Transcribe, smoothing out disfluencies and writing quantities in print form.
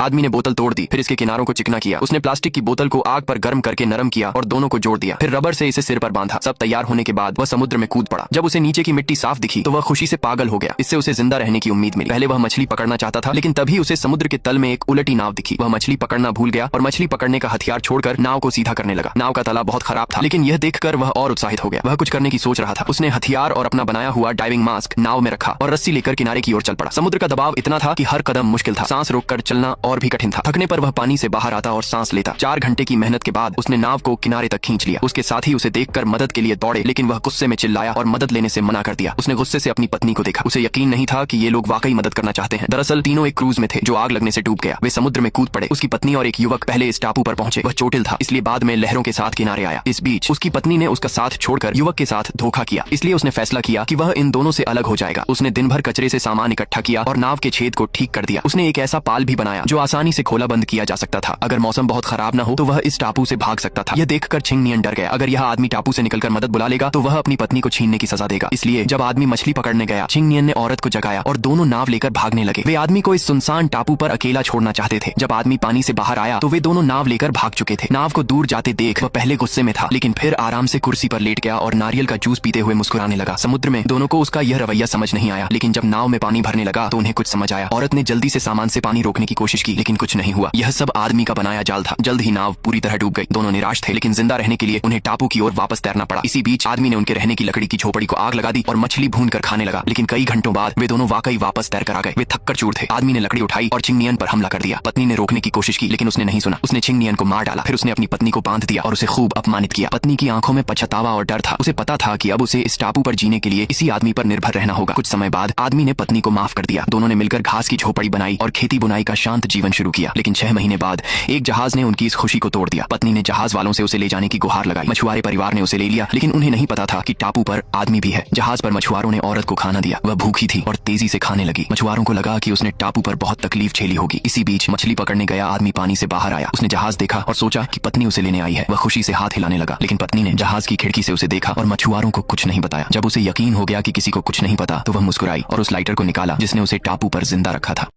आदमी ने बोतल तोड़ दी, फिर इसके किनारों को चिकना किया। उसने प्लास्टिक की बोतल को आग पर गर्म करके नरम किया और दोनों को जोड़ दिया। फिर रबर से इसे सिर पर बांधा। सब तैयार होने के बाद वह समुद्र में कूद पड़ा। जब उसे नीचे की मिट्टी साफ दिखी तो वह खुशी से पागल हो गया। इससे उसे जिंदा रहने की उम्मीद मिली। पहले वह मछली पकड़ना चाहता था, लेकिन तभी उसे समुद्र के तल में एक उलटी नाव दिखी। वह मछली पकड़ना भूल गया और मछली पकड़ने का हथियार छोड़कर नाव को सीधा करने लगा। नाव का तला बहुत खराब था, लेकिन यह देखकर वह और उत्साहित हो गया। वह कुछ करने की सोच रहा था। उसने हथियार और अपना बनाया हुआ डाइविंग मास्क नाव में रखा और रस्सी लेकर किनारे की ओर चल पड़ा। समुद्र का दबाव इतना था कि हर कदम मुश्किल था। सांस रोककर चलना और भी कठिन था। थकने पर वह पानी से बाहर आता और सांस लेता। 4 घंटे की मेहनत के बाद उसने नाव को किनारे तक खींच लिया। उसके साथी उसे देखकर मदद के लिए दौड़े, लेकिन वह गुस्से में चिल्लाया और मदद लेने से मना कर दिया। उसने गुस्से से अपनी पत्नी को देखा। उसे यकीन नहीं था कि ये लोग वाकई मदद करना चाहते हैं। दरअसल तीनों एक क्रूज में थे जो आग लगने से डूब गया। वे समुद्र में कूद पड़े। उसकी पत्नी और एक युवक पहले इस टापू पर पहुंचे। वह चोटिल था, इसलिए बाद में लहरों के साथ किनारे आया। इस बीच उसकी पत्नी ने उसका साथ छोड़कर युवक के साथ धोखा किया, इसलिए उसने फैसला किया कि वह इन दोनों से अलग हो जाएगा। उसने दिन भर कचरे से सामान इकट्ठा किया और नाव के छेद को ठीक कर दिया। उसने एक ऐसा पाल भी बनाया जो आसानी से खोला बंद किया जा सकता था। अगर मौसम बहुत खराब न हो तो वह इस टापू से भाग सकता था। यह देखकर छिंग नियन डर गया। अगर यह आदमी टापू से निकलकर मदद बुला लेगा तो वह अपनी पत्नी को छीनने की सजा देगा। इसलिए जब आदमी मछली पकड़ने गया, छिंग नियन ने औरत को जगाया और दोनों नाव लेकर भागने लगे। वे आदमी को इस सुनसान टापू पर अकेला छोड़ना चाहते थे। जब आदमी पानी से बाहर आया तो वे दोनों नाव लेकर भाग चुके थे। नाव को दूर जाते देख वह पहले गुस्से में था, लेकिन फिर आराम से कुर्सी पर लेट गया और नारियल का जूस पीते हुए मुस्कुराने लगा। समुद्र में दोनों को उसका यह रवैया समझ नहीं आया, लेकिन जब नाव में पानी भरने लगा तो उन्हें कुछ समझ आया। औरत ने जल्दी से सामान से पानी रोकने की कोशिश की, लेकिन कुछ नहीं हुआ। यह सब आदमी का बनाया जाल था। जल्द ही नाव पूरी तरह डूब गई। दोनों निराश थे, लेकिन जिंदा रहने के लिए उन्हें टापू की ओर वापस तैरना पड़ा। इसी बीच आदमी ने उनके रहने की लकड़ी की झोपड़ी को आग लगा दी और मछली भून कर खाने लगा। लेकिन कई घंटों बाद वे दोनों वाकई वापस तैर कर आ गए। वे थककर चूर थे। आदमी ने लकड़ी उठाई और छिंग नियन पर हमला कर दिया। पत्नी ने रोकने की कोशिश की, लेकिन उसने नहीं सुना। उसने छिंग नियन को मार डाला। फिर उसने अपनी पत्नी को बांध दिया और उसे खूब अपमानित किया। पत्नी की आंखों में पछतावा और डर था। उसे पता था कि अब उसे इस टापू पर जीने के लिए इसी आदमी पर निर्भर रहना होगा। कुछ समय बाद आदमी ने पत्नी को माफ कर दिया। दोनों ने मिलकर घास की झोपड़ी बनाई और खेती बुनाई का शांत जीवन शुरू किया। लेकिन 6 महीने बाद एक जहाज ने उनकी इस खुशी को तोड़ दिया। पत्नी ने जहाज वालों से उसे ले जाने की गुहार लगाई। मछुआरे परिवार ने उसे ले लिया, लेकिन उन्हें नहीं पता था कि टापू पर आदमी भी है। जहाज पर मछुआरों ने औरत को खाना दिया। वह भूखी थी और तेजी से खाने लगी। मछुआरों को लगा कि उसने टापू पर बहुत तकलीफ झेली होगी। इसी बीच मछली पकड़ने गया आदमी पानी से बाहर आया। उसने जहाज देखा और सोचा कि पत्नी उसे लेने आई है। वह खुशी से हाथ हिलाने लगा, लेकिन पत्नी ने जहाज की खिड़की से उसे देखा और मछुआरों को कुछ नहीं बताया। जब उसे यकीन हो गया कि किसी को कुछ नहीं पता तो वह मुस्कुराई और उस लाइटर को निकाला जिसने उसे टापू पर जिंदा रखा था।